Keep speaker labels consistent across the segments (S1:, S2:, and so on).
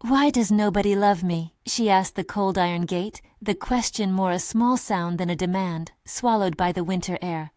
S1: "Why does nobody love me?" she asked the cold iron gate, the question more a small sound than a demand, swallowed by the winter air.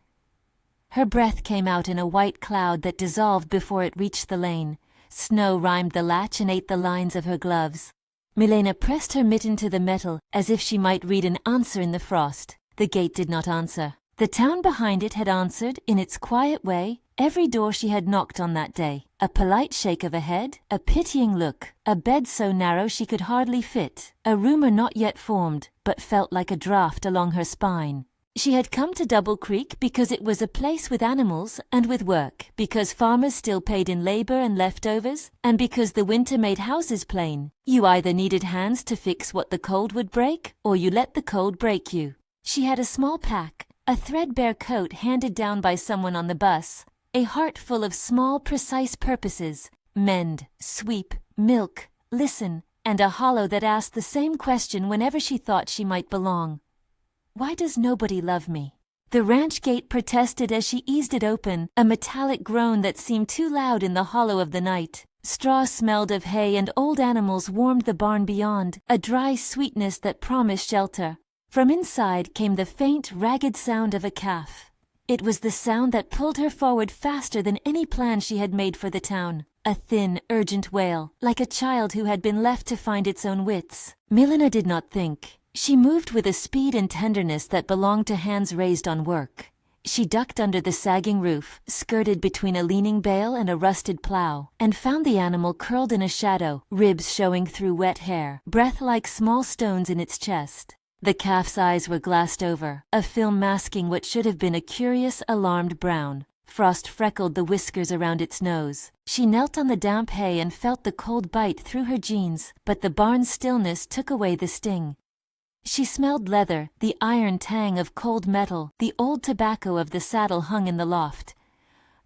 S1: Her breath came out in a white cloud that dissolved before it reached the lane. Snow rhymed the latch and ate the lines of her gloves. Milena pressed her mitten to the metal, as if she might read an answer in the frost. The gate did not answer. The town behind it had answered, in its quiet way, every door she had knocked on that day. A polite shake of a head, a pitying look, a bed so narrow she could hardly fit, a rumor not yet formed, but felt like a draught along her spine. She had come to Double Creek because it was a place with animals and with work, because farmers still paid in labor and leftovers, and because the winter made houses plain. You either needed hands to fix what the cold would break, or you let the cold break you. She had a small pack, a threadbare coat handed down by someone on the bus, a heart full of small, precise purposes: mend, sweep, milk, listen, and a hollow that asked the same question whenever she thought she might belong. Why does nobody love me? The ranch gate protested as she eased it open, a metallic groan that seemed too loud in the hollow of the night. Straw smelled of hay and old animals warmed the barn beyond, a dry sweetness that promised shelter. From inside came the faint, ragged sound of a calf. It was the sound that pulled her forward faster than any plan she had made for the town. A thin, urgent wail, like a child who had been left to find its own wits. Milena did not think. She moved with a speed and tenderness that belonged to hands raised on work. She ducked under the sagging roof, skirted between a leaning bale and a rusted plow, and found the animal curled in a shadow, ribs showing through wet hair, breath like small stones in its chest. The calf's eyes were glassed over, a film masking what should have been a curious, alarmed brown. Frost freckled the whiskers around its nose. She knelt on the damp hay and felt the cold bite through her jeans, but the barn's stillness took away the sting. She smelled leather, the iron tang of cold metal, the old tobacco of the saddle hung in the loft.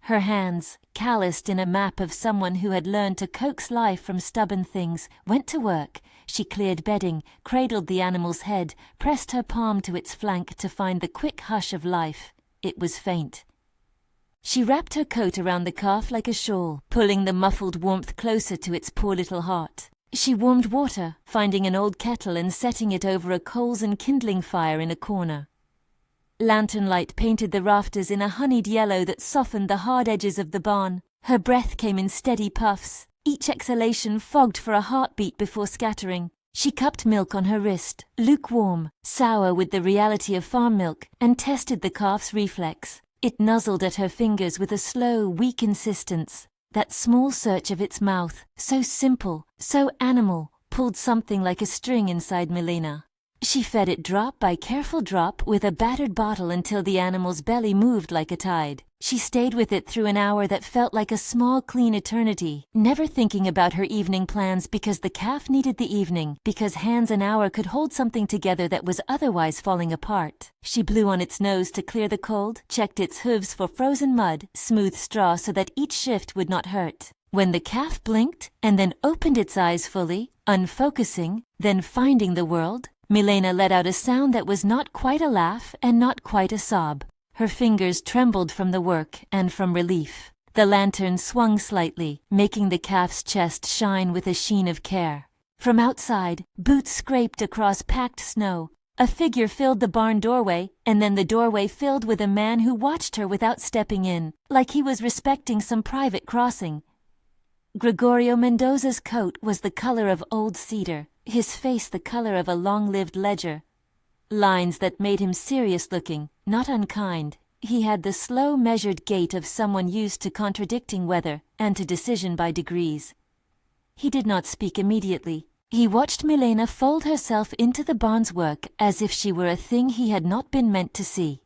S1: Her hands, calloused in a map of someone who had learned to coax life from stubborn things, went to work. She cleared bedding, cradled the animal's head, pressed her palm to its flank to find the quick hush of life. It was faint. She wrapped her coat around the calf like a shawl, pulling the muffled warmth closer to its poor little heart. She warmed water, finding an old kettle and setting it over a coals and kindling fire in a corner. Lantern light painted the rafters in a honeyed yellow that softened the hard edges of the barn. Her breath came in steady puffs, each exhalation fogged for a heartbeat before scattering. She cupped milk on her wrist, lukewarm, sour with the reality of farm milk, and tested the calf's reflex. It nuzzled at her fingers with a slow, weak insistence. That small search of its mouth, so simple, so animal, pulled something like a string inside Milena. She fed it drop by careful drop with a battered bottle until the animal's belly moved like a tide. She stayed with it through an hour that felt like a small, clean eternity, never thinking about her evening plans because the calf needed the evening, because hands an hour could hold something together that was otherwise falling apart. She blew on its nose to clear the cold, checked its hooves for frozen mud, smooth straw so that each shift would not hurt. When the calf blinked and then opened its eyes fully, unfocusing, then finding the world, Milena let out a sound that was not quite a laugh and not quite a sob. Her fingers trembled from the work and from relief. The lantern swung slightly, making the calf's chest shine with a sheen of care. From outside, boots scraped across packed snow. A figure filled the barn doorway, and then the doorway filled with a man who watched her without stepping in, like he was respecting some private crossing. Gregorio Mendoza's coat was the color of old cedar, his face the color of a long-lived ledger. Lines that made him serious-looking, not unkind. He had the slow, measured gait of someone used to contradicting weather and to decision by degrees. He did not speak immediately. He watched Milena fold herself into the barn's work as if she were a thing he had not been meant to see.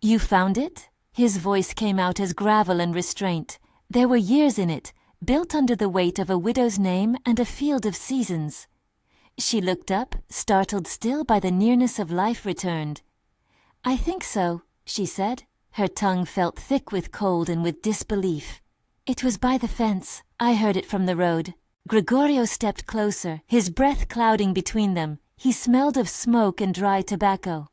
S1: "You found it?" His voice came out as gravel and restraint. There were years in it, built under the weight of a widow's name and a field of seasons. She looked up, startled still by the nearness of life returned. "I think so," she said. Her tongue felt thick with cold and with disbelief. "It was by the fence. I heard it from the road." Gregorio stepped closer, his breath clouding between them. He smelled of smoke and dry tobacco.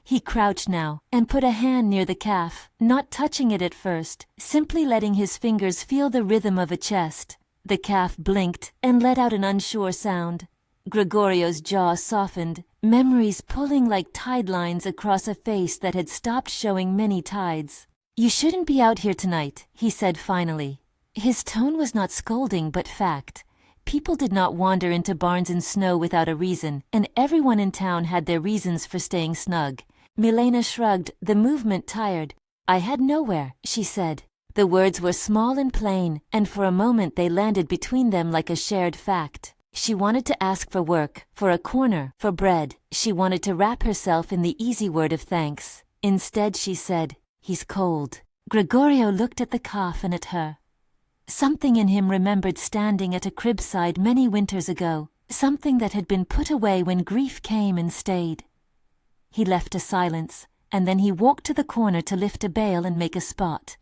S1: He crouched now and put a hand near the calf, not touching it at first, simply letting his fingers feel the rhythm of a chest. The calf blinked and let out an unsure sound. Gregorio's jaw softened, memories pulling like tide lines across a face that had stopped showing many tides. "You shouldn't be out here tonight," he said finally. His tone was not scolding but fact. People did not wander into barns in snow without a reason, and everyone in town had their reasons for staying snug. Milena shrugged, the movement tired. "I had nowhere," she said. The words were small and plain, and for a moment they landed between them like a shared fact. She wanted to ask for work, for a corner, for bread. She wanted to wrap herself in the easy word of thanks. Instead she said, "He's cold." Gregorio looked at the calf and at her. Something in him remembered standing at a cribside many winters ago, something that had been put away when grief came and stayed. He left a silence, and then he walked to the corner to lift a bale and make a spot.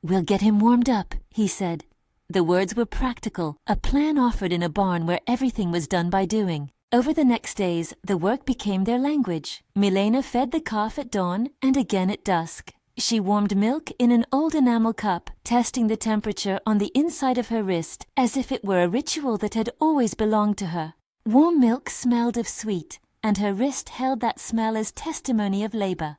S1: "We'll get him warmed up," he said. The words were practical, a plan offered in a barn where everything was done by doing. Over the next days, the work became their language. Milena fed the calf at dawn and again at dusk. She warmed milk in an old enamel cup, testing the temperature on the inside of her wrist as if it were a ritual that had always belonged to her. Warm milk smelled of sweet, and her wrist held that smell as testimony of labor.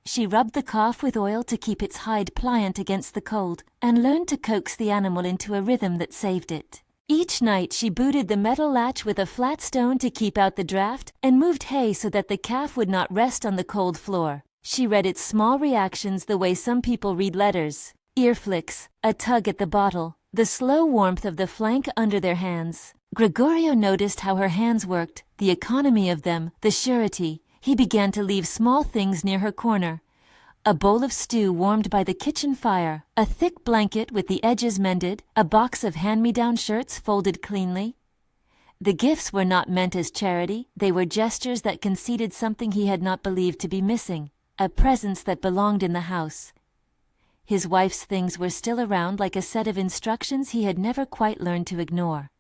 S1: She rubbed the calf with oil to keep its hide pliant against the cold, and learned to coax the animal into a rhythm that saved it. Each night she booted the metal latch with a flat stone to keep out the draft, and moved hay so that the calf would not rest on the cold floor. She read its small reactions the way some people read letters. Ear flicks, a tug at the bottle, the slow warmth of the flank under their hands. Gregorio noticed how her hands worked, the economy of them, the surety. He began to leave small things near her corner. A bowl of stew warmed by the kitchen fire, a thick blanket with the edges mended, a box of hand-me-down shirts folded cleanly. The gifts were not meant as charity, they were gestures that conceded something he had not believed to be missing, a presence that belonged in the house. His wife's things were still around like a set of instructions he had never quite learned to ignore.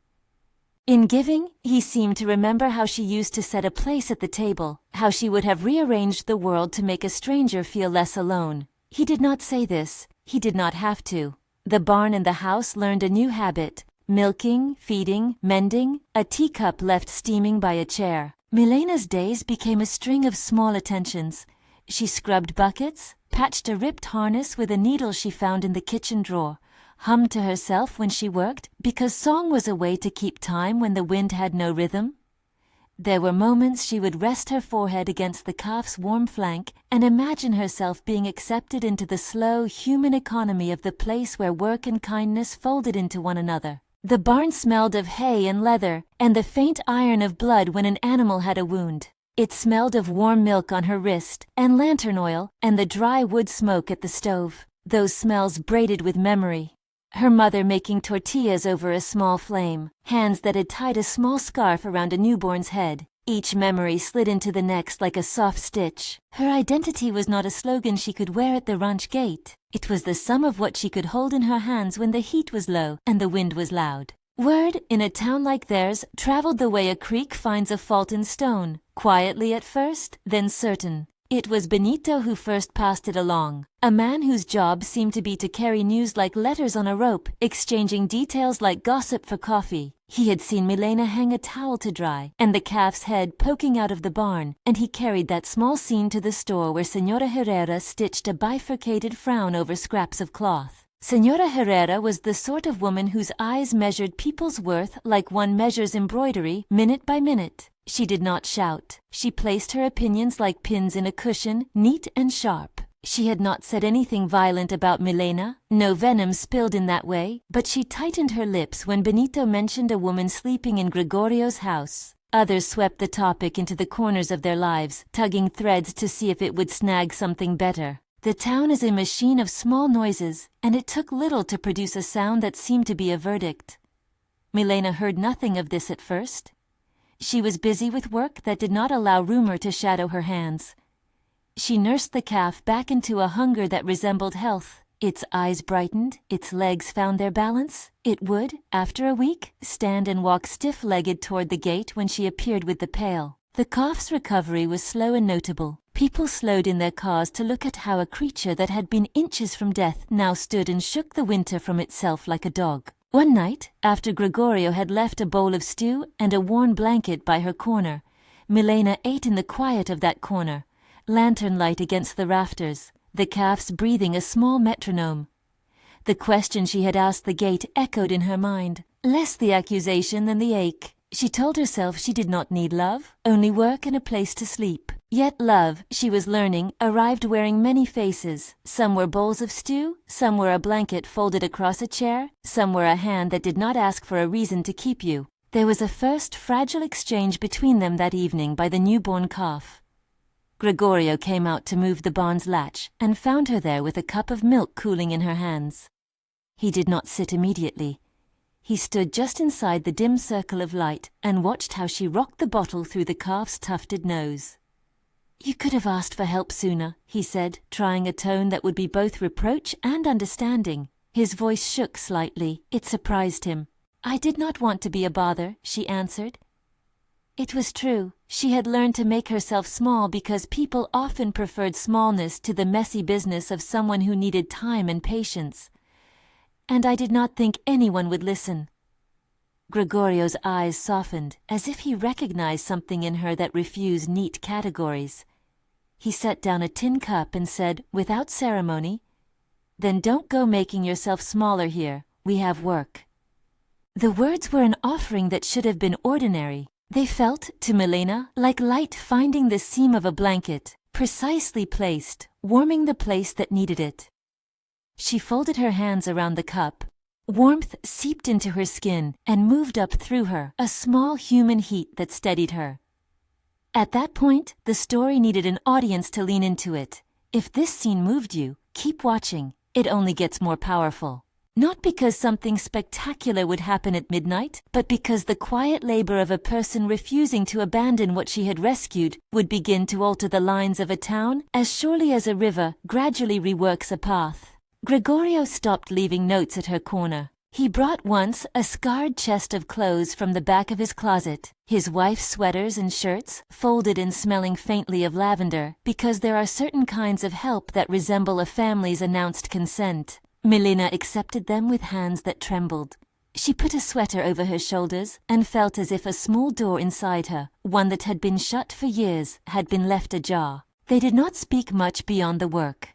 S1: In giving, he seemed to remember how she used to set a place at the table, how she would have rearranged the world to make a stranger feel less alone. He did not say this, he did not have to. The barn and the house learned a new habit: milking, feeding, mending, a teacup left steaming by a chair. Milena's days became a string of small attentions. She scrubbed buckets, patched a ripped harness with a needle she found in the kitchen drawer, hummed to herself when she worked, because song was a way to keep time when the wind had no rhythm. There were moments she would rest her forehead against the calf's warm flank and imagine herself being accepted into the slow, human economy of the place where work and kindness folded into one another. The barn smelled of hay and leather, and the faint iron of blood when an animal had a wound. It smelled of warm milk on her wrist, and lantern oil, and the dry wood smoke at the stove. Those smells braided with memory. Her mother making tortillas over a small flame, hands that had tied a small scarf around a newborn's head. Each memory slid into the next like a soft stitch. Her identity was not a slogan she could wear at the ranch gate. It was the sum of what she could hold in her hands when the heat was low and the wind was loud. Word, in a town like theirs, traveled the way a creek finds a fault in stone, quietly at first, then certain. It was Benito who first passed it along, a man whose job seemed to be to carry news like letters on a rope, exchanging details like gossip for coffee. He had seen Milena hang a towel to dry, and the calf's head poking out of the barn, and he carried that small scene to the store where Señora Herrera stitched a bifurcated frown over scraps of cloth. Señora Herrera was the sort of woman whose eyes measured people's worth like one measures embroidery, minute by minute. She did not shout. She placed her opinions like pins in a cushion, neat and sharp. She had not said anything violent about Milena, no venom spilled in that way, but she tightened her lips when Benito mentioned a woman sleeping in Gregorio's house. Others swept the topic into the corners of their lives, tugging threads to see if it would snag something better. The town is a machine of small noises, and it took little to produce a sound that seemed to be a verdict. Milena heard nothing of this at first. She was busy with work that did not allow rumor to shadow her hands. She nursed the calf back into a hunger that resembled health. Its eyes brightened, its legs found their balance. It would, after a week, stand and walk stiff-legged toward the gate when she appeared with the pail. The calf's recovery was slow and notable. People slowed in their cars to look at how a creature that had been inches from death now stood and shook the winter from itself like a dog. One night, after Gregorio had left a bowl of stew and a worn blanket by her corner, Milena ate in the quiet of that corner, lantern light against the rafters, the calves breathing a small metronome. The question she had asked the gate echoed in her mind, less the accusation than the ache. She told herself she did not need love, only work and a place to sleep. Yet love, she was learning, arrived wearing many faces. Some were bowls of stew, some were a blanket folded across a chair, some were a hand that did not ask for a reason to keep you. There was a first fragile exchange between them that evening by the newborn calf. Gregorio came out to move the barn's latch and found her there with a cup of milk cooling in her hands. He did not sit immediately. He stood just inside the dim circle of light and watched how she rocked the bottle through the calf's tufted nose. "You could have asked for help sooner," he said, trying a tone that would be both reproach and understanding. His voice shook slightly. It surprised him. "I did not want to be a bother," she answered. It was true. She had learned to make herself small because people often preferred smallness to the messy business of someone who needed time and patience. "And I did not think anyone would listen." Gregorio's eyes softened, as if he recognized something in her that refused neat categories. He set down a tin cup and said, without ceremony, "Then don't go making yourself smaller here. We have work." The words were an offering that should have been ordinary. They felt, to Milena, like light finding the seam of a blanket, precisely placed, warming the place that needed it. She folded her hands around the cup. Warmth seeped into her skin and moved up through her, a small human heat that steadied her. At that point, the story needed an audience to lean into it. If this scene moved you, keep watching. It only gets more powerful. Not because something spectacular would happen at midnight, but because the quiet labor of a person refusing to abandon what she had rescued would begin to alter the lines of a town as surely as a river gradually reworks a path. Gregorio stopped leaving notes at her corner. He brought once a scarred chest of clothes from the back of his closet, his wife's sweaters and shirts, folded and smelling faintly of lavender, because there are certain kinds of help that resemble a family's announced consent. Milena accepted them with hands that trembled. She put a sweater over her shoulders and felt as if a small door inside her, one that had been shut for years, had been left ajar. They did not speak much beyond the work.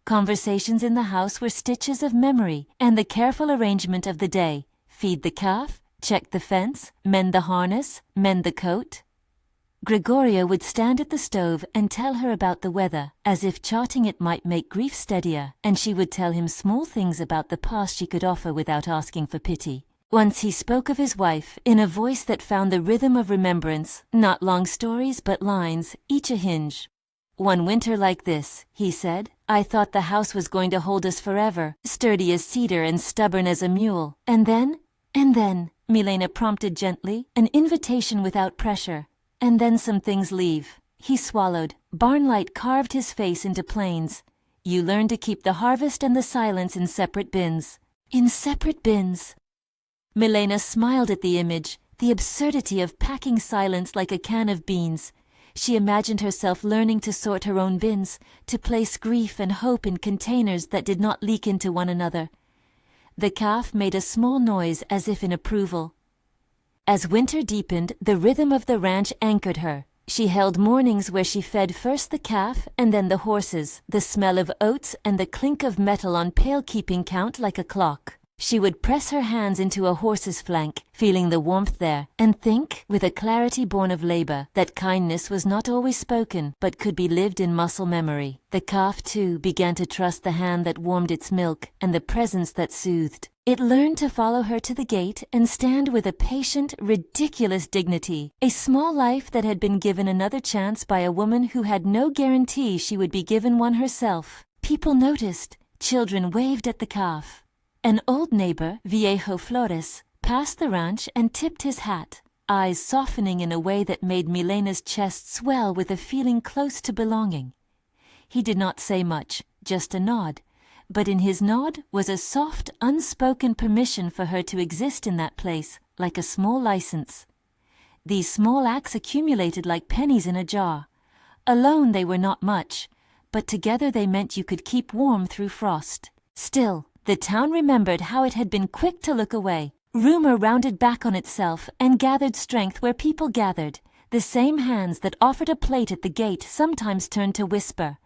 S1: Conversations in the house were stitches of memory and the careful arrangement of the day. Feed the calf, check the fence, mend the harness, mend the coat. Gregorio would stand at the stove and tell her about the weather, as if charting it might make grief steadier, and she would tell him small things about the past she could offer without asking for pity. Once he spoke of his wife, in a voice that found the rhythm of remembrance, not long stories but lines, each a hinge. "One winter like this," he said, "I thought the house was going to hold us forever, sturdy as cedar and stubborn as a mule. And then, Milena prompted gently, an invitation without pressure. "And then some things leave." He swallowed. Barnlight carved his face into planes. "You learn to keep the harvest and the silence in separate bins." In separate bins. Milena smiled at the image, the absurdity of packing silence like a can of beans. She imagined herself learning to sort her own bins, to place grief and hope in containers that did not leak into one another. The calf made a small noise as if in approval. As winter deepened, the rhythm of the ranch anchored her. She held mornings where she fed first the calf and then the horses, the smell of oats and the clink of metal on pail keeping count like a clock. She would press her hands into a horse's flank, feeling the warmth there, and think, with a clarity born of labor, that kindness was not always spoken, but could be lived in muscle memory. The calf, too, began to trust the hand that warmed its milk and the presence that soothed. It learned to follow her to the gate and stand with a patient, ridiculous dignity. A small life that had been given another chance by a woman who had no guarantee she would be given one herself. People noticed. Children waved at the calf. An old neighbor, Viejo Flores, passed the ranch and tipped his hat, eyes softening in a way that made Milena's chest swell with a feeling close to belonging. He did not say much, just a nod, but in his nod was a soft, unspoken permission for her to exist in that place, like a small license. These small acts accumulated like pennies in a jar. Alone they were not much, but together they meant you could keep warm through frost. Still, The town remembered how it had been quick to look away. Rumor rounded back on itself and gathered strength where people gathered. The same hands that offered a plate at the gate sometimes turned to whisper.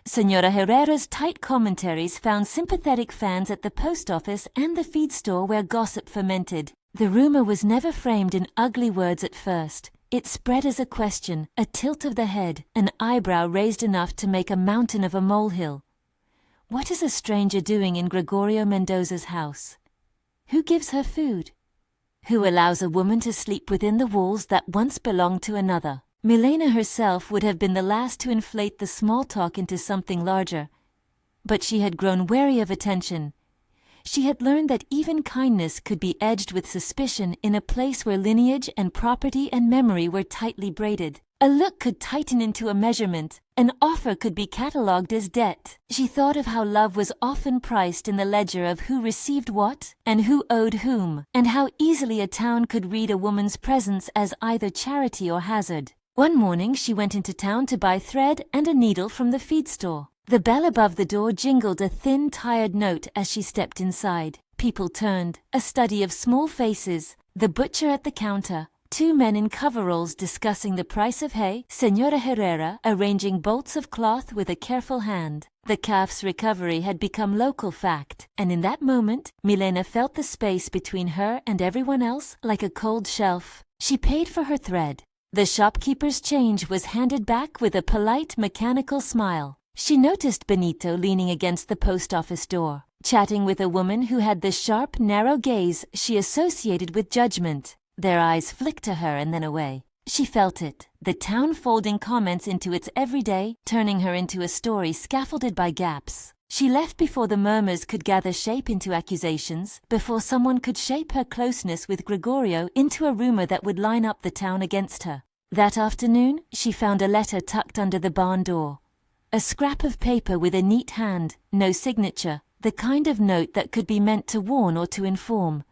S1: Senora Herrera's tight commentaries found sympathetic fans at the post office and the feed store where gossip fermented. The rumor was never framed in ugly words at first. It spread as a question, a tilt of the head, an eyebrow raised enough to make a mountain of a molehill. What is a stranger doing in Gregorio Mendoza's house? Who gives her food? Who allows a woman to sleep within the walls that once belonged to another? Milena herself would have been the last to inflate the small talk into something larger. But she had grown wary of attention. She had learned that even kindness could be edged with suspicion in a place where lineage and property and memory were tightly braided. A look could tighten into a measurement. An offer could be catalogued as debt. She thought of how love was often priced in the ledger of who received what and who owed whom, and how easily a town could read a woman's presence as either charity or hazard. One morning she went into town to buy thread and a needle from the feed store. The bell above the door jingled a thin, tired note as she stepped inside. People turned, a study of small faces, the butcher at the counter, two men in coveralls discussing the price of hay, Senora Herrera arranging bolts of cloth with a careful hand. The calf's recovery had become local fact, and in that moment, Milena felt the space between her and everyone else like a cold shelf. She paid for her thread. The shopkeeper's change was handed back with a polite, mechanical smile. She noticed Benito leaning against the post office door, chatting with a woman who had the sharp, narrow gaze she associated with judgment. Their eyes flicked to her and then away. She felt it, the town folding comments into its everyday, turning her into a story scaffolded by gaps. She left before the murmurs could gather shape into accusations, before someone could shape her closeness with Gregorio into a rumor that would line up the town against her. That afternoon, she found a letter tucked under the barn door. A scrap of paper with a neat hand, no signature, the kind of note that could be meant to warn or to inform.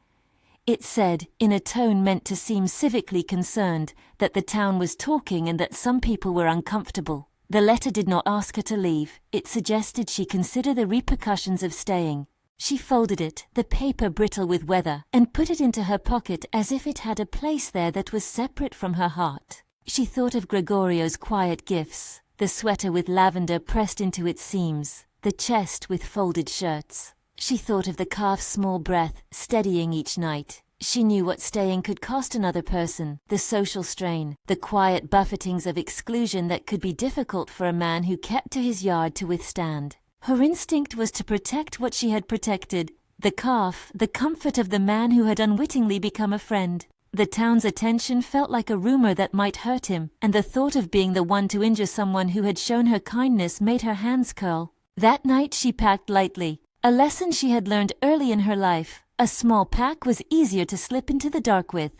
S1: It said, in a tone meant to seem civically concerned, that the town was talking and that some people were uncomfortable. The letter did not ask her to leave. It suggested she consider the repercussions of staying. She folded it, the paper brittle with weather, and put it into her pocket as if it had a place there that was separate from her heart. She thought of Gregorio's quiet gifts, the sweater with lavender pressed into its seams, the chest with folded shirts. She thought of the calf's small breath, steadying each night. She knew what staying could cost another person, the social strain, the quiet buffetings of exclusion that could be difficult for a man who kept to his yard to withstand. Her instinct was to protect what she had protected, the calf, the comfort of the man who had unwittingly become a friend. The town's attention felt like a rumor that might hurt him, and the thought of being the one to injure someone who had shown her kindness made her hands curl. That night she packed lightly, a lesson she had learned early in her life. A small pack was easier to slip into the dark with.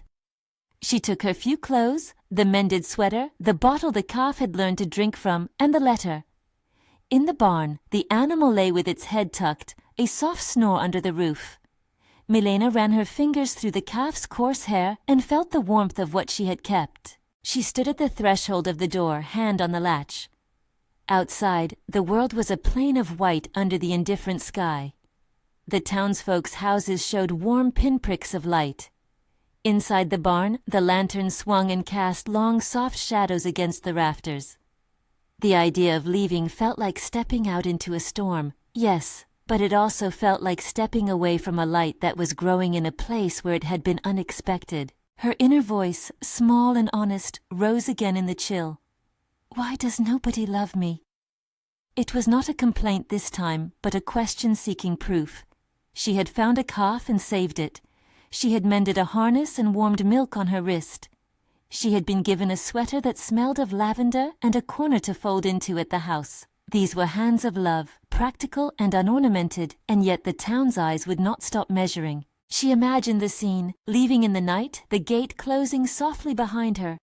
S1: She took her few clothes, the mended sweater, the bottle the calf had learned to drink from, and the letter. In the barn, the animal lay with its head tucked, a soft snore under the roof. Milena ran her fingers through the calf's coarse hair and felt the warmth of what she had kept. She stood at the threshold of the door, hand on the latch. Outside, the world was a plain of white under the indifferent sky. The townsfolk's houses showed warm pinpricks of light. Inside the barn, the lantern swung and cast long, soft shadows against the rafters. The idea of leaving felt like stepping out into a storm, yes, but it also felt like stepping away from a light that was growing in a place where it had been unexpected. Her inner voice, small and honest, rose again in the chill. Why does nobody love me? It was not a complaint this time, but a question seeking proof. She had found a calf and saved it. She had mended a harness and warmed milk on her wrist. She had been given a sweater that smelled of lavender and a corner to fold into at the house. These were hands of love, practical and unornamented, and yet the town's eyes would not stop measuring. She imagined the scene, leaving in the night, the gate closing softly behind her.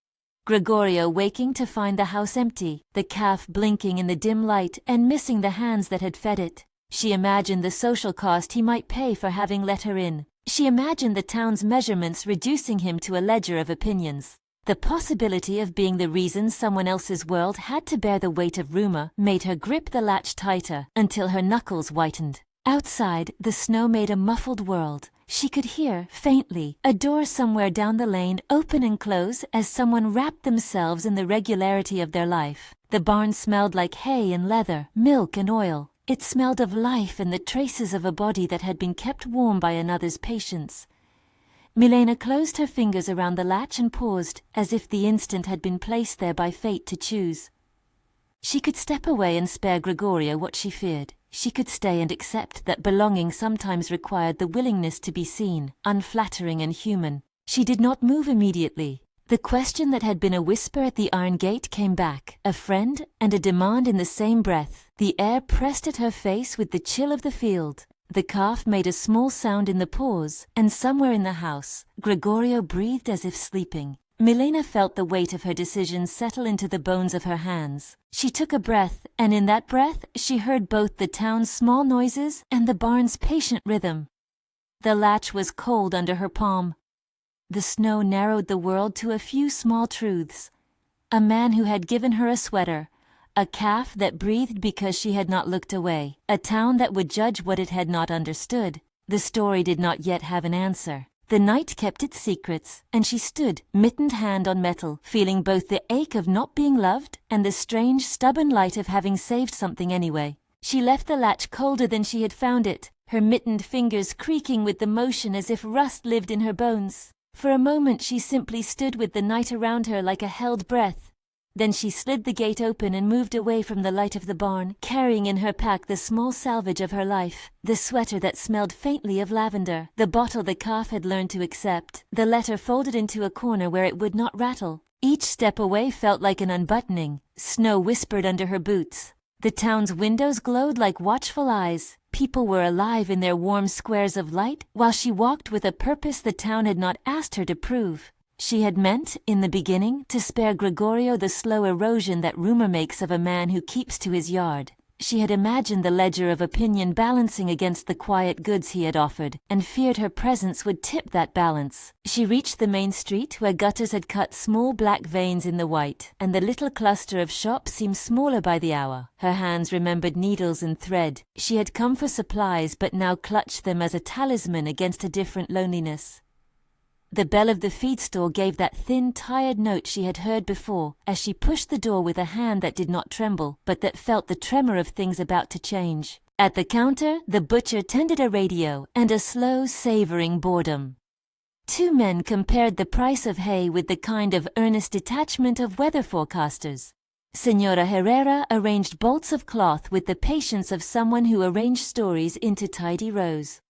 S1: Gregorio waking to find the house empty, the calf blinking in the dim light and missing the hands that had fed it. She imagined the social cost he might pay for having let her in. She imagined the town's measurements reducing him to a ledger of opinions. The possibility of being the reason someone else's world had to bear the weight of rumor made her grip the latch tighter until her knuckles whitened. Outside, the snow made a muffled world. She could hear, faintly, a door somewhere down the lane open and close as someone wrapped themselves in the regularity of their life. The barn smelled like hay and leather, milk and oil. It smelled of life and the traces of a body that had been kept warm by another's patience. Milena closed her fingers around the latch and paused, as if the instant had been placed there by fate to choose. She could step away and spare Gregorio what she feared. She could stay and accept that belonging sometimes required the willingness to be seen, unflattering and human. She did not move immediately. The question that had been a whisper at the iron gate came back, a friend and a demand in the same breath. The air pressed at her face with the chill of the field. The calf made a small sound in the pause, and somewhere in the house, Gregorio breathed as if sleeping. Milena felt the weight of her decision settle into the bones of her hands. She took a breath, and in that breath she heard both the town's small noises and the barn's patient rhythm. The latch was cold under her palm. The snow narrowed the world to a few small truths. A man who had given her a sweater, a calf that breathed because she had not looked away, a town that would judge what it had not understood. The story did not yet have an answer. The night kept its secrets, and she stood, mittened hand on metal, feeling both the ache of not being loved and the strange, stubborn light of having saved something anyway. She left the latch colder than she had found it, her mittened fingers creaking with the motion as if rust lived in her bones. For a moment she simply stood with the night around her like a held breath. Then she slid the gate open and moved away from the light of the barn, carrying in her pack the small salvage of her life, the sweater that smelled faintly of lavender, the bottle the calf had learned to accept, the letter folded into a corner where it would not rattle. Each step away felt like an unbuttoning. Snow whispered under her boots. The town's windows glowed like watchful eyes. People were alive in their warm squares of light, while she walked with a purpose the town had not asked her to prove. She had meant, in the beginning, to spare Gregorio the slow erosion that rumor makes of a man who keeps to his yard. She had imagined the ledger of opinion balancing against the quiet goods he had offered, and feared her presence would tip that balance. She reached the main street where gutters had cut small black veins in the white, and the little cluster of shops seemed smaller by the hour. Her hands remembered needles and thread. She had come for supplies but now clutched them as a talisman against a different loneliness. The bell of the feed store gave that thin, tired note she had heard before as she pushed the door with a hand that did not tremble, but that felt the tremor of things about to change. At the counter, the butcher tended a radio and a slow, savoring boredom. Two men compared the price of hay with the kind of earnest detachment of weather forecasters. Senora Herrera arranged bolts of cloth with the patience of someone who arranged stories into tidy rows.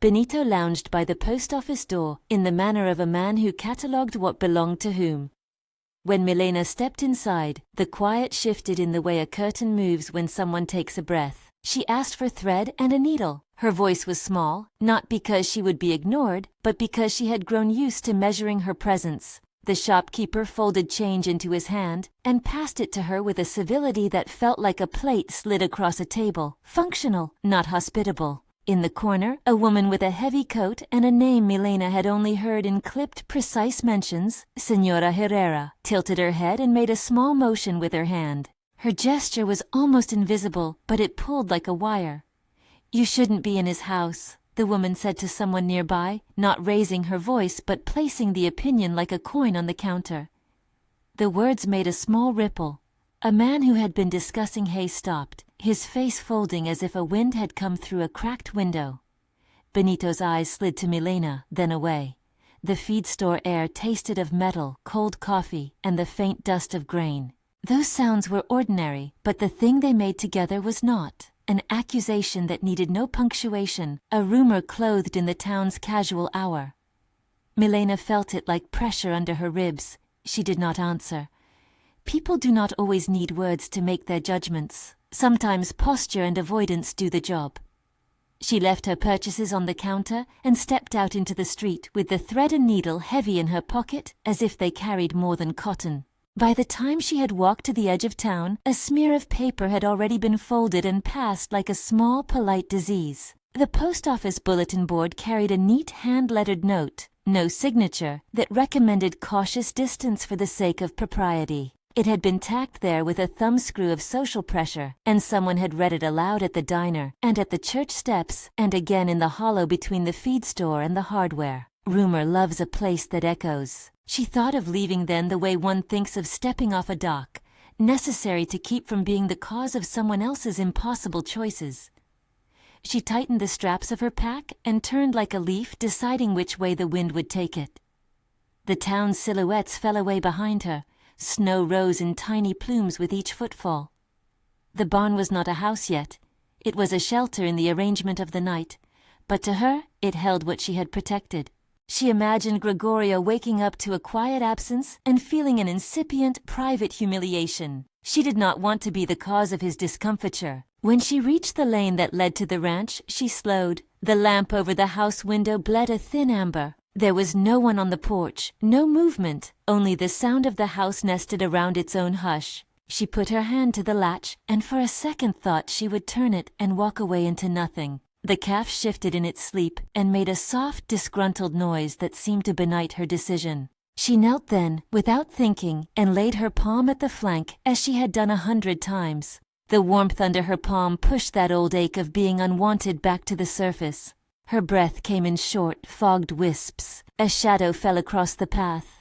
S1: Benito lounged by the post office door in the manner of a man who catalogued what belonged to whom. When Milena stepped inside, the quiet shifted in the way a curtain moves when someone takes a breath. She asked for thread and a needle. Her voice was small, not because she would be ignored, but because she had grown used to measuring her presence. The shopkeeper folded change into his hand and passed it to her with a civility that felt like a plate slid across a table, functional, not hospitable. In the corner, a woman with a heavy coat and a name Milena had only heard in clipped, precise mentions, Senora Herrera, tilted her head and made a small motion with her hand. Her gesture was almost invisible, but it pulled like a wire. "You shouldn't be in his house," the woman said to someone nearby, not raising her voice but placing the opinion like a coin on the counter. The words made a small ripple. A man who had been discussing hay stopped, his face folding as if a wind had come through a cracked window. Benito's eyes slid to Milena, then away. The feed store air tasted of metal, cold coffee, and the faint dust of grain. Those sounds were ordinary, but the thing they made together was not. An accusation that needed no punctuation, a rumor clothed in the town's casual hour. Milena felt it like pressure under her ribs. She did not answer. People do not always need words to make their judgments. Sometimes posture and avoidance do the job. She left her purchases on the counter and stepped out into the street with the thread and needle heavy in her pocket as if they carried more than cotton. By the time she had walked to the edge of town, a smear of paper had already been folded and passed like a small, polite disease. The post office bulletin board carried a neat hand-lettered note, no signature, that recommended cautious distance for the sake of propriety. It had been tacked there with a thumbscrew of social pressure, and someone had read it aloud at the diner, and at the church steps, and again in the hollow between the feed store and the hardware. Rumor loves a place that echoes. She thought of leaving then the way one thinks of stepping off a dock, necessary to keep from being the cause of someone else's impossible choices. She tightened the straps of her pack and turned like a leaf, deciding which way the wind would take it. The town's silhouettes fell away behind her. Snow rose in tiny plumes with each footfall. The barn was not a house yet. It was a shelter in the arrangement of the night, but to her it held what she had protected. She imagined Gregorio waking up to a quiet absence and feeling an incipient, private humiliation. She did not want to be the cause of his discomfiture. When she reached the lane that led to the ranch, she slowed. The lamp over the house window bled a thin amber. There was no one on the porch, no movement, only the sound of the house nested around its own hush. She put her hand to the latch, and for a second thought she would turn it and walk away into nothing. The calf shifted in its sleep and made a soft, disgruntled noise that seemed to benight her decision. She knelt then, without thinking, and laid her palm at the flank as she had done 100 times. The warmth under her palm pushed that old ache of being unwanted back to the surface. Her breath came in short, fogged wisps. A shadow fell across the path.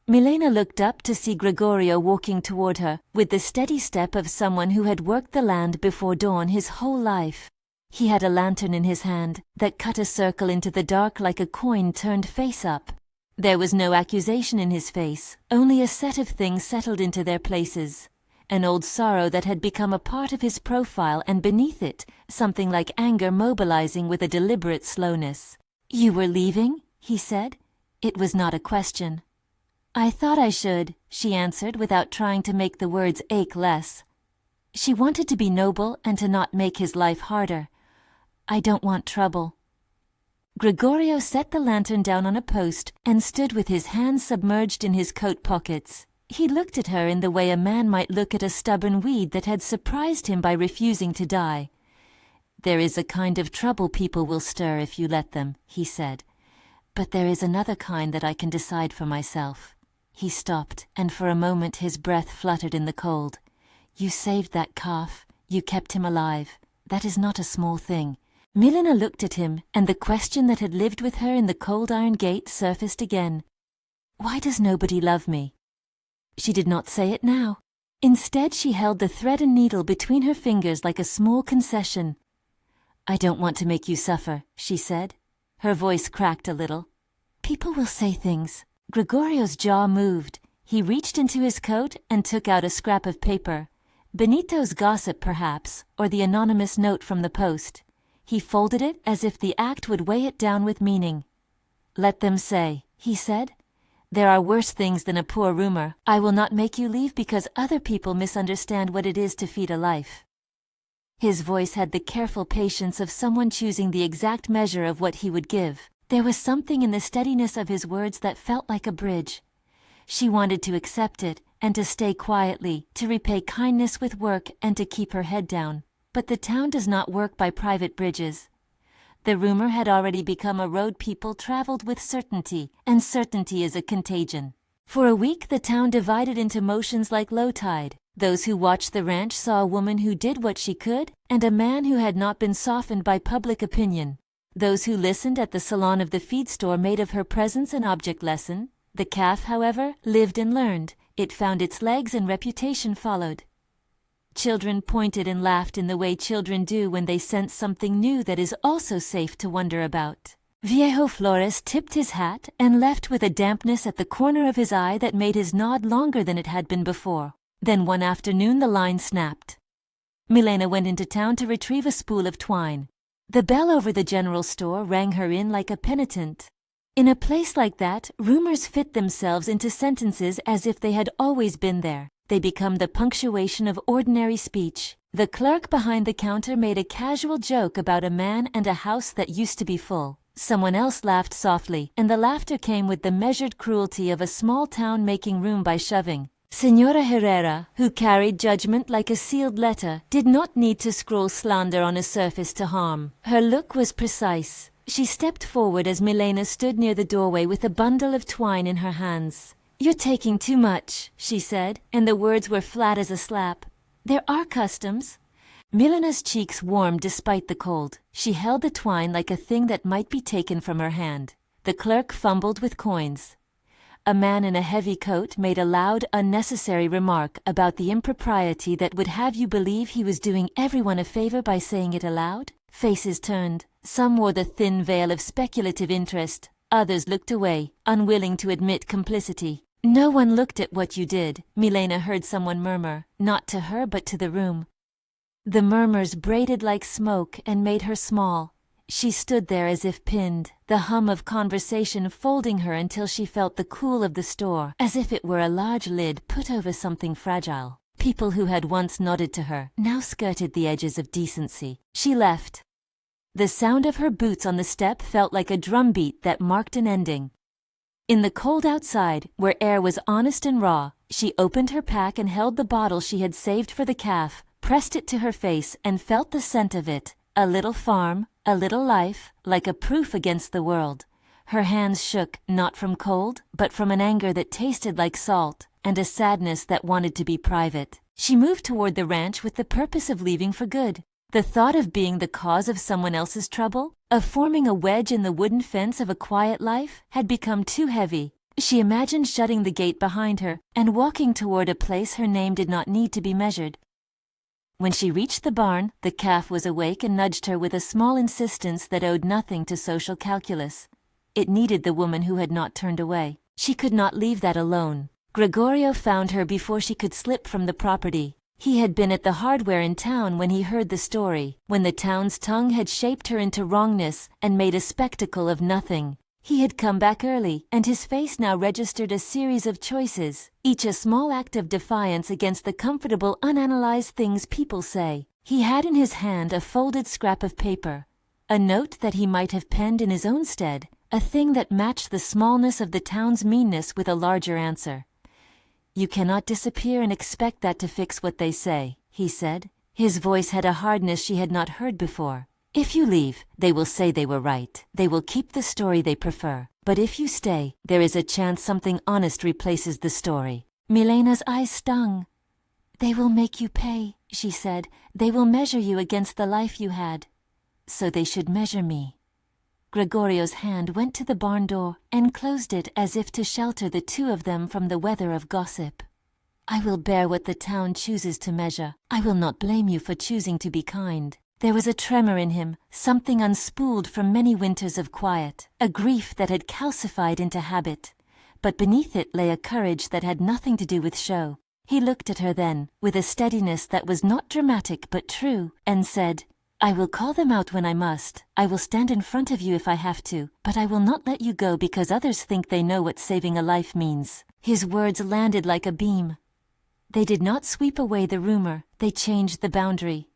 S1: Milena looked up to see Gregorio walking toward her, with the steady step of someone who had worked the land before dawn his whole life. He had a lantern in his hand that cut a circle into the dark like a coin turned face up. There was no accusation in his face, only a set of things settled into their places. An old sorrow that had become a part of his profile, and beneath it, something like anger mobilizing with a deliberate slowness. "You were leaving?" he said. It was not a question. "I thought I should," she answered without trying to make the words ache less. She wanted to be noble and to not make his life harder. "I don't want trouble." Gregorio set the lantern down on a post and stood with his hands submerged in his coat pockets. He looked at her in the way a man might look at a stubborn weed that had surprised him by refusing to die. "There is a kind of trouble people will stir if you let them," he said. "But there is another kind that I can decide for myself." He stopped, and for a moment his breath fluttered in the cold. "You saved that calf. You kept him alive. That is not a small thing." Milena looked at him, and the question that had lived with her in the cold iron gate surfaced again. "Why does nobody love me?" She did not say it now. Instead, she held the thread and needle between her fingers like a small concession. "I don't want to make you suffer," she said. Her voice cracked a little. "People will say things." Gregorio's jaw moved. He reached into his coat and took out a scrap of paper. Benito's gossip, perhaps, or the anonymous note from the post. He folded it as if the act would weigh it down with meaning. "Let them say," he said. "There are worse things than a poor rumor. I will not make you leave because other people misunderstand what it is to feed a life." His voice had the careful patience of someone choosing the exact measure of what he would give. There was something in the steadiness of his words that felt like a bridge. She wanted to accept it, and to stay quietly, to repay kindness with work, and to keep her head down. But the town does not work by private bridges. The rumor had already become a road people traveled with certainty, and certainty is a contagion. For a week the town divided into motions like low tide. Those who watched the ranch saw a woman who did what she could, and a man who had not been softened by public opinion. Those who listened at the salon of the feed store made of her presence an object lesson. The calf, however, lived and learned. It found its legs and reputation followed. Children pointed and laughed in the way children do when they sense something new that is also safe to wonder about. Viejo Flores tipped his hat and left with a dampness at the corner of his eye that made his nod longer than it had been before. Then one afternoon the line snapped. Milena went into town to retrieve a spool of twine. The bell over the general store rang her in like a penitent. In a place like that, rumors fit themselves into sentences as if they had always been there. They become the punctuation of ordinary speech. The clerk behind the counter made a casual joke about a man and a house that used to be full. Someone else laughed softly, and the laughter came with the measured cruelty of a small town making room by shoving. Señora Herrera, who carried judgment like a sealed letter, did not need to scroll slander on a surface to harm. Her look was precise. She stepped forward as Milena stood near the doorway with a bundle of twine in her hands. "You're taking too much," she said, and the words were flat as a slap. "There are customs." Milena's cheeks warmed despite the cold. She held the twine like a thing that might be taken from her hand. The clerk fumbled with coins. A man in a heavy coat made a loud, unnecessary remark about the impropriety that would have you believe he was doing everyone a favor by saying it aloud. Faces turned. Some wore the thin veil of speculative interest. Others looked away, unwilling to admit complicity. "No one looked at what you did," Milena heard someone murmur, not to her but to the room. The murmurs braided like smoke and made her small. She stood there as if pinned, the hum of conversation folding her until she felt the cool of the store, as if it were a large lid put over something fragile. People who had once nodded to her now skirted the edges of decency. She left. The sound of her boots on the step felt like a drumbeat that marked an ending. In the cold outside, where air was honest and raw, she opened her pack and held the bottle she had saved for the calf, pressed it to her face and felt the scent of it. A little farm, a little life, like a proof against the world. Her hands shook, not from cold, but from an anger that tasted like salt, and a sadness that wanted to be private. She moved toward the ranch with the purpose of leaving for good. The thought of being the cause of someone else's trouble, of forming a wedge in the wooden fence of a quiet life, had become too heavy. She imagined shutting the gate behind her and walking toward a place her name did not need to be measured. When she reached the barn, the calf was awake and nudged her with a small insistence that owed nothing to social calculus. It needed the woman who had not turned away. She could not leave that alone. Gregorio found her before she could slip from the property. He had been at the hardware in town when he heard the story, when the town's tongue had shaped her into wrongness and made a spectacle of nothing. He had come back early, and his face now registered a series of choices, each a small act of defiance against the comfortable, unanalyzed things people say. He had in his hand a folded scrap of paper, a note that he might have penned in his own stead, a thing that matched the smallness of the town's meanness with a larger answer. "You cannot disappear and expect that to fix what they say," he said. His voice had a hardness she had not heard before. "If you leave, they will say they were right. They will keep the story they prefer. But if you stay, there is a chance something honest replaces the story." Milena's eyes stung. "They will make you pay," she said. "They will measure you against the life you had. So they should measure me." Gregorio's hand went to the barn door and closed it as if to shelter the two of them from the weather of gossip. "I will bear what the town chooses to measure. I will not blame you for choosing to be kind." There was a tremor in him, something unspooled from many winters of quiet, a grief that had calcified into habit. But beneath it lay a courage that had nothing to do with show. He looked at her then, with a steadiness that was not dramatic but true, and said, "I will call them out when I must. I will stand in front of you if I have to, but I will not let you go because others think they know what saving a life means." His words landed like a beam. They did not sweep away the rumor, they changed the boundary.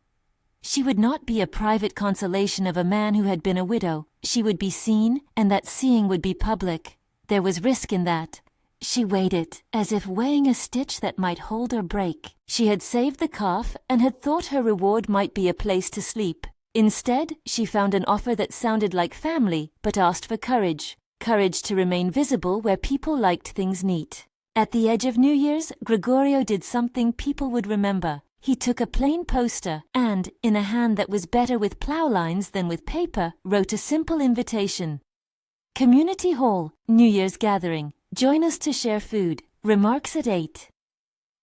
S1: She would not be a private consolation of a man who had been a widow. She would be seen, and that seeing would be public. There was risk in that. She weighed it, as if weighing a stitch that might hold or break. She had saved the calf, and had thought her reward might be a place to sleep. Instead, she found an offer that sounded like family, but asked for courage. Courage to remain visible where people liked things neat. At the edge of New Year's, Gregorio did something people would remember. He took a plain poster and, in a hand that was better with plow lines than with paper, wrote a simple invitation. "Community Hall, New Year's Gathering. Join us to share food. Remarks at 8.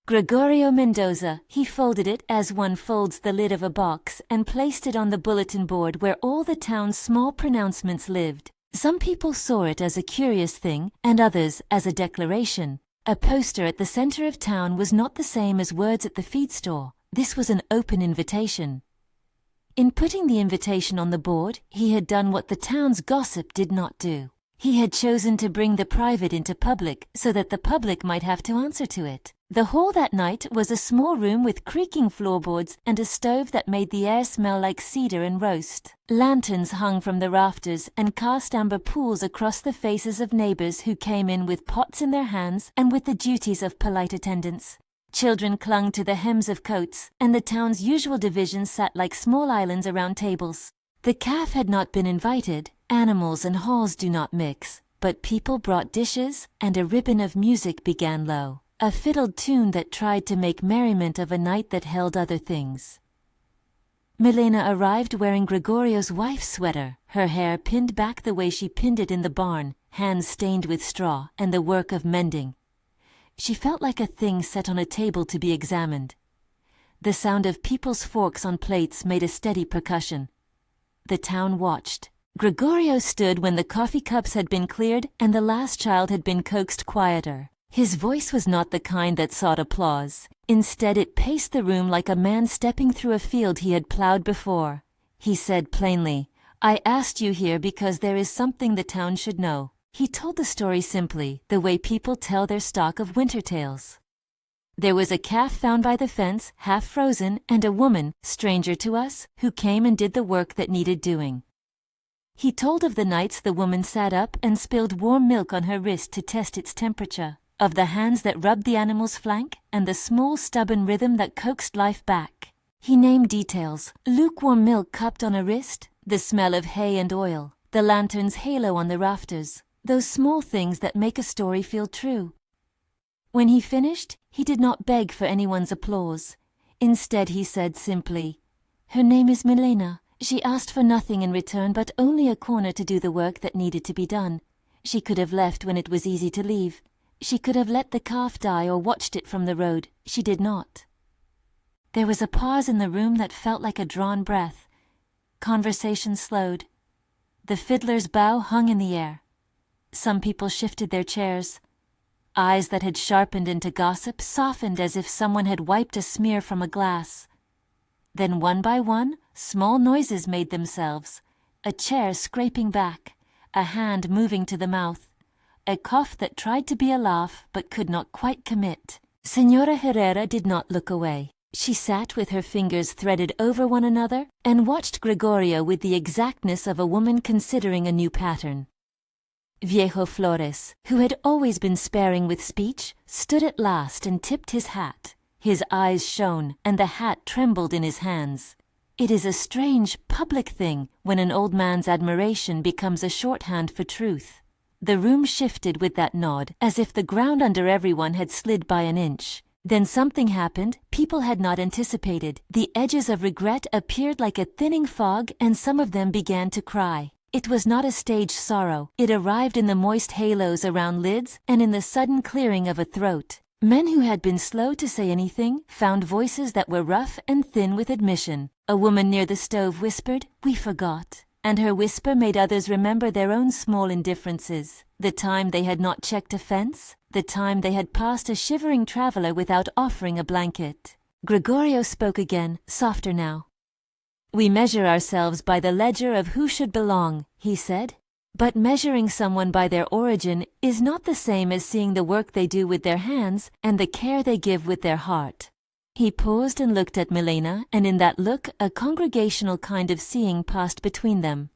S1: Gregorio Mendoza." He folded it as one folds the lid of a box and placed it on the bulletin board where all the town's small pronouncements lived. Some people saw it as a curious thing, and others as a declaration. A poster at the center of town was not the same as words at the feed store. This was an open invitation. In putting the invitation on the board, he had done what the town's gossip did not do. He had chosen to bring the private into public so that the public might have to answer to it. The hall that night was a small room with creaking floorboards and a stove that made the air smell like cedar and roast. Lanterns hung from the rafters and cast amber pools across the faces of neighbors who came in with pots in their hands and with the duties of polite attendance. Children clung to the hems of coats, and the town's usual divisions sat like small islands around tables. The calf had not been invited. Animals and halls do not mix. but people brought dishes, and a ribbon of music began low, a fiddled tune that tried to make merriment of a night that held other things. Milena arrived wearing Gregorio's wife's sweater, her hair pinned back the way she pinned it in the barn, hands stained with straw and the work of mending. She felt like a thing set on a table to be examined. The sound of people's forks on plates made a steady percussion. The town watched. Gregorio stood when the coffee cups had been cleared and the last child had been coaxed quieter. His voice was not the kind that sought applause. Instead, it paced the room like a man stepping through a field he had plowed before. He said plainly, "I asked you here because there is something the town should know." He told the story simply, the way people tell their stock of winter tales. There was a calf found by the fence, half frozen, and a woman, stranger to us, who came and did the work that needed doing. He told of the nights the woman sat up and spilled warm milk on her wrist to test its temperature, of the hands that rubbed the animal's flank, and the small stubborn rhythm that coaxed life back. He named details: lukewarm milk cupped on a wrist, the smell of hay and oil, the lantern's halo on the rafters, those small things that make a story feel true. When he finished, he did not beg for anyone's applause. Instead, he said simply, "Her name is Milena. She asked for nothing in return but only a corner to do the work that needed to be done. She could have left when it was easy to leave. She could have let the calf die or watched it from the road. She did not." There was a pause in the room that felt like a drawn breath. Conversation slowed. The fiddler's bow hung in the air. Some people shifted their chairs. Eyes that had sharpened into gossip softened as if someone had wiped a smear from a glass. Then one by one, small noises made themselves. A chair scraping back, a hand moving to the mouth, a cough that tried to be a laugh but could not quite commit. Señora Herrera did not look away. She sat with her fingers threaded over one another and watched Gregorio with the exactness of a woman considering a new pattern. Viejo Flores, who had always been sparing with speech, stood at last and tipped his hat. His eyes shone, and the hat trembled in his hands. It is a strange, public thing when an old man's admiration becomes a shorthand for truth. The room shifted with that nod, as if the ground under everyone had slid by an inch. Then something happened people had not anticipated. The edges of regret appeared like a thinning fog, and some of them began to cry. It was not a staged sorrow. It arrived in the moist halos around lids and in the sudden clearing of a throat. Men who had been slow to say anything found voices that were rough and thin with admission. A woman near the stove whispered, "We forgot." And her whisper made others remember their own small indifferences. The time they had not checked a fence, the time they had passed a shivering traveler without offering a blanket. Gregorio spoke again, softer now. "We measure ourselves by the ledger of who should belong," he said. "But measuring someone by their origin is not the same as seeing the work they do with their hands and the care they give with their heart." He paused and looked at Milena, and in that look a congregational kind of seeing passed between them.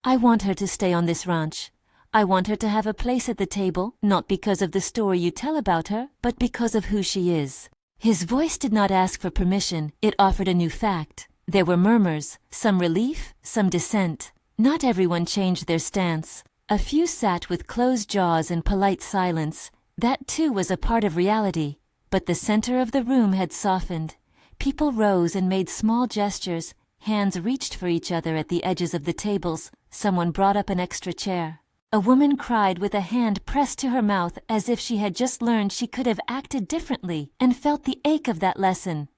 S1: "I want her to stay on this ranch. I want her to have a place at the table, not because of the story you tell about her, but because of who she is." His voice did not ask for permission, it offered a new fact. There were murmurs, some relief, some dissent. Not everyone changed their stance. A few sat with closed jaws in polite silence. That too was a part of reality. But the center of the room had softened. People rose and made small gestures. Hands reached for each other at the edges of the tables. Someone brought up an extra chair. A woman cried with a hand pressed to her mouth as if she had just learned she could have acted differently and felt the ache of that lesson.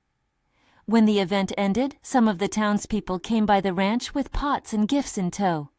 S1: When the event ended, some of the townspeople came by the ranch with pots and gifts in tow.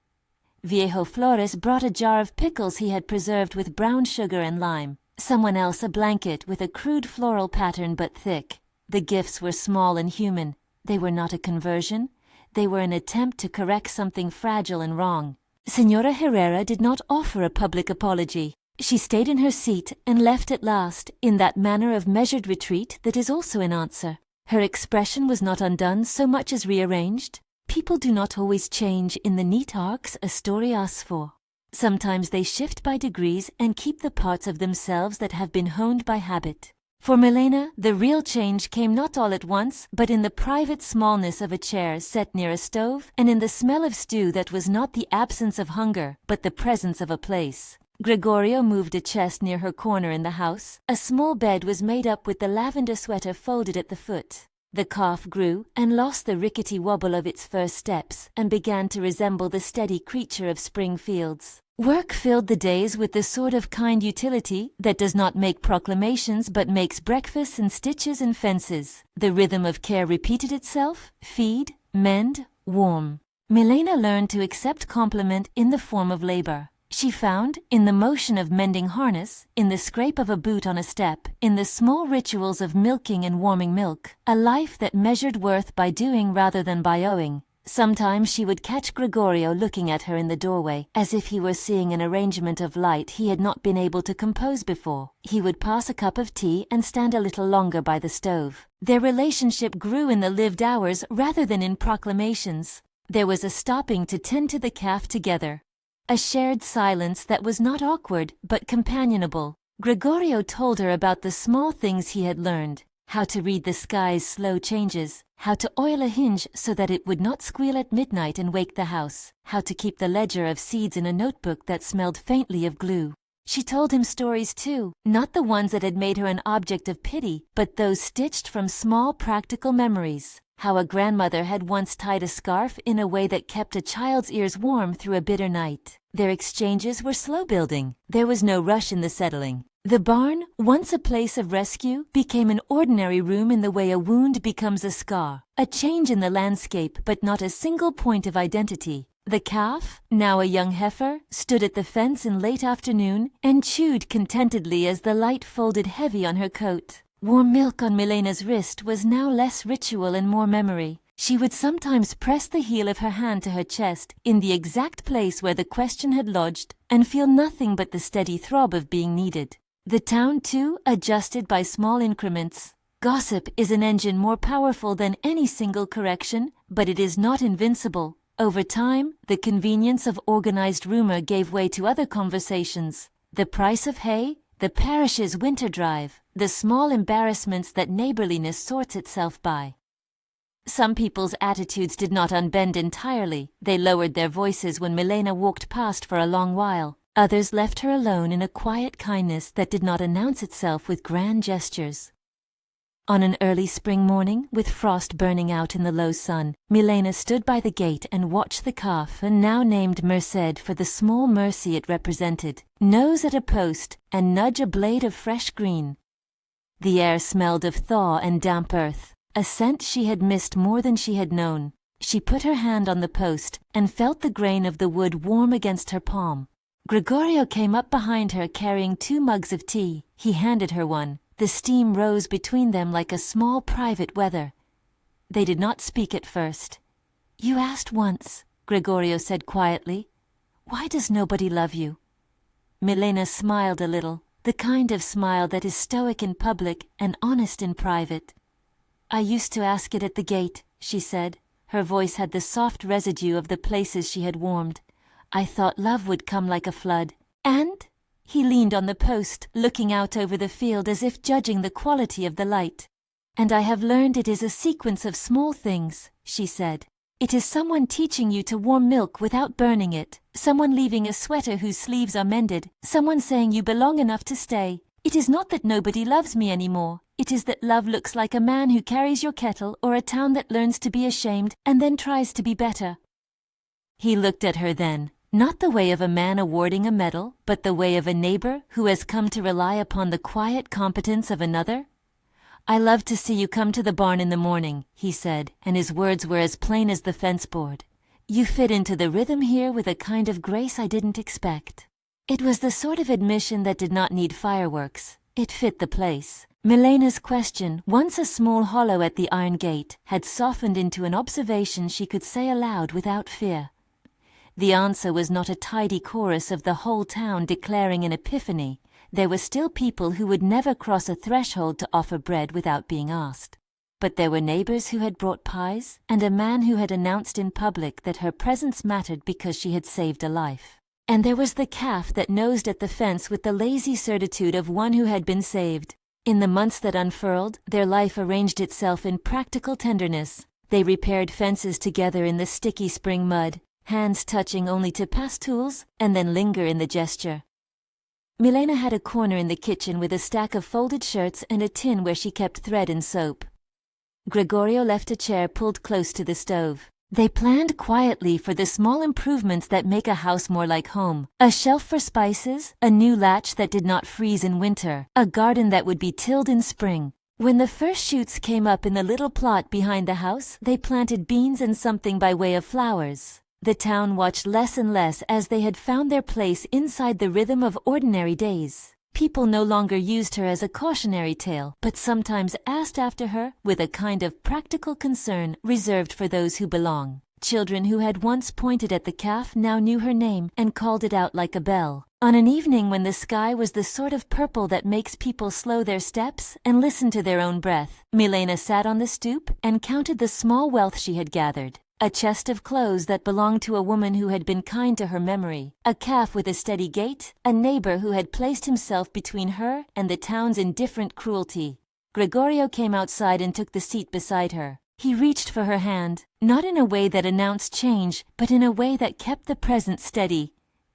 S1: Viejo Flores brought a jar of pickles he had preserved with brown sugar and lime. Someone else a blanket with a crude floral pattern but thick. The gifts were small and human. They were not a conversion. They were an attempt to correct something fragile and wrong. Señora Herrera did not offer a public apology. She stayed in her seat and left at last, in that manner of measured retreat that is also an answer. Her expression was not undone so much as rearranged. People do not always change in the neat arcs a story asks for. Sometimes they shift by degrees and keep the parts of themselves that have been honed by habit. For Milena, the real change came not all at once, but in the private smallness of a chair set near a stove, and in the smell of stew that was not the absence of hunger, but the presence of a place. Gregorio moved a chest near her corner in the house. A small bed was made up with the lavender sweater folded at the foot. The calf grew and lost the rickety wobble of its first steps and began to resemble the steady creature of spring fields. Work filled the days with the sort of kind utility that does not make proclamations but makes breakfasts and stitches and fences. The rhythm of care repeated itself: feed, mend, warm. Milena learned to accept compliment in the form of labor. She found, in the motion of mending harness, in the scrape of a boot on a step, in the small rituals of milking and warming milk, a life that measured worth by doing rather than by owing. Sometimes she would catch Gregorio looking at her in the doorway, as if he were seeing an arrangement of light he had not been able to compose before. He would pass a cup of tea and stand a little longer by the stove. Their relationship grew in the lived hours rather than in proclamations. There was a stopping to tend to the calf together. A shared silence that was not awkward, but companionable. Gregorio told her about the small things he had learned: how to read the sky's slow changes, how to oil a hinge so that it would not squeal at midnight and wake the house, how to keep the ledger of seeds in a notebook that smelled faintly of glue. She told him stories too, not the ones that had made her an object of pity, but those stitched from small practical memories. How a grandmother had once tied a scarf in a way that kept a child's ears warm through a bitter night. Their exchanges were slow building. There was no rush in the settling. The barn, once a place of rescue, became an ordinary room in the way a wound becomes a scar. A change in the landscape, but not a single point of identity. The calf, now a young heifer, stood at the fence in late afternoon and chewed contentedly as the light folded heavy on her coat. Warm milk on Milena's wrist was now less ritual and more memory. She would sometimes press the heel of her hand to her chest, in the exact place where the question had lodged, and feel nothing but the steady throb of being needed. The town, too, adjusted by small increments. Gossip is an engine more powerful than any single correction, but it is not invincible. Over time, the convenience of organized rumor gave way to other conversations. The price of hay, the parish's winter drive, the small embarrassments that neighborliness sorts itself by. Some people's attitudes did not unbend entirely. They lowered their voices when Milena walked past for a long while. Others left her alone in a quiet kindness that did not announce itself with grand gestures. On an early spring morning, with frost burning out in the low sun, Milena stood by the gate and watched the calf, and now named Merced for the small mercy it represented, nose at a post and nudge a blade of fresh green. The air smelled of thaw and damp earth, a scent she had missed more than she had known. She put her hand on the post and felt the grain of the wood warm against her palm. Gregorio came up behind her carrying 2 mugs of tea. He handed her one. The steam rose between them like a small private weather. They did not speak at first. "You asked once," Gregorio said quietly. "Why does nobody love you?" Milena smiled a little, the kind of smile that is stoic in public and honest in private. "I used to ask it at the gate," she said. Her voice had the soft residue of the places she had warmed. "I thought love would come like a flood. And?" He leaned on the post, looking out over the field as if judging the quality of the light. "And I have learned it is a sequence of small things," she said. "It is someone teaching you to warm milk without burning it, someone leaving a sweater whose sleeves are mended, someone saying you belong enough to stay. It is not that nobody loves me anymore. It is that love looks like a man who carries your kettle, or a town that learns to be ashamed and then tries to be better." He looked at her then. Not the way of a man awarding a medal, but the way of a neighbor who has come to rely upon the quiet competence of another. "I love to see you come to the barn in the morning," he said, and his words were as plain as the fence board. "You fit into the rhythm here with a kind of grace I didn't expect." It was the sort of admission that did not need fireworks. It fit the place. Milena's question, once a small hollow at the iron gate, had softened into an observation she could say aloud without fear. The answer was not a tidy chorus of the whole town declaring an epiphany. There were still people who would never cross a threshold to offer bread without being asked. But there were neighbors who had brought pies, and a man who had announced in public that her presence mattered because she had saved a life. And there was the calf that nosed at the fence with the lazy certitude of one who had been saved. In the months that unfurled, their life arranged itself in practical tenderness. They repaired fences together in the sticky spring mud, hands touching only to pass tools and then linger in the gesture. Milena had a corner in the kitchen with a stack of folded shirts and a tin where she kept thread and soap. Gregorio left a chair pulled close to the stove. They planned quietly for the small improvements that make a house more like home. A shelf for spices, a new latch that did not freeze in winter, a garden that would be tilled in spring. When the first shoots came up in the little plot behind the house, they planted beans and something by way of flowers. The town watched less and less as they had found their place inside the rhythm of ordinary days. People no longer used her as a cautionary tale, but sometimes asked after her with a kind of practical concern reserved for those who belong. Children who had once pointed at the calf now knew her name and called it out like a bell. On an evening when the sky was the sort of purple that makes people slow their steps and listen to their own breath, Milena sat on the stoop and counted the small wealth she had gathered. A chest of clothes that belonged to a woman who had been kind to her memory, a calf with a steady gait, a neighbor who had placed himself between her and the town's indifferent cruelty. Gregorio came outside and took the seat beside her. He reached for her hand, not in a way that announced change, but in a way that kept the present steady.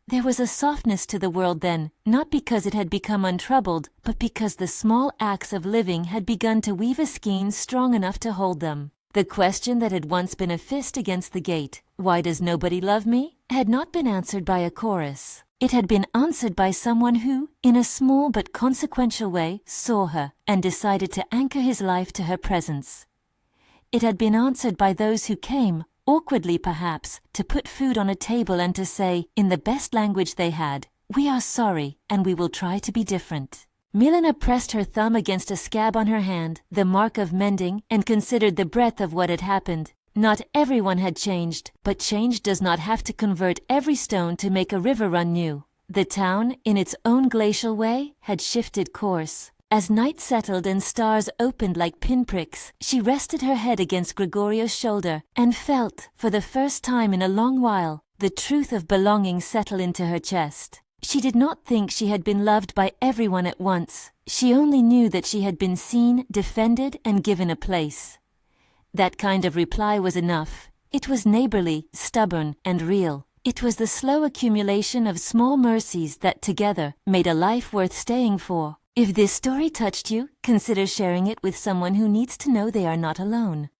S1: There was a softness to the world then, not because it had become untroubled, but because the small acts of living had begun to weave a skein strong enough to hold them. The question that had once been a fist against the gate, "Why does nobody love me?" had not been answered by a chorus. It had been answered by someone who, in a small but consequential way, saw her and decided to anchor his life to her presence. It had been answered by those who came, awkwardly perhaps, to put food on a table and to say, in the best language they had, "We are sorry, and we will try to be different." Milena pressed her thumb against a scab on her hand, the mark of mending, and considered the breadth of what had happened. Not everyone had changed, but change does not have to convert every stone to make a river run new. The town, in its own glacial way, had shifted course. As night settled and stars opened like pinpricks, she rested her head against Gregorio's shoulder and felt, for the first time in a long while, the truth of belonging settle into her chest. She did not think she had been loved by everyone at once. She only knew that she had been seen, defended, and given a place. That kind of reply was enough. It was neighborly, stubborn, and real. It was the slow accumulation of small mercies that together made a life worth staying for. If this story touched you, consider sharing it with someone who needs to know they are not alone.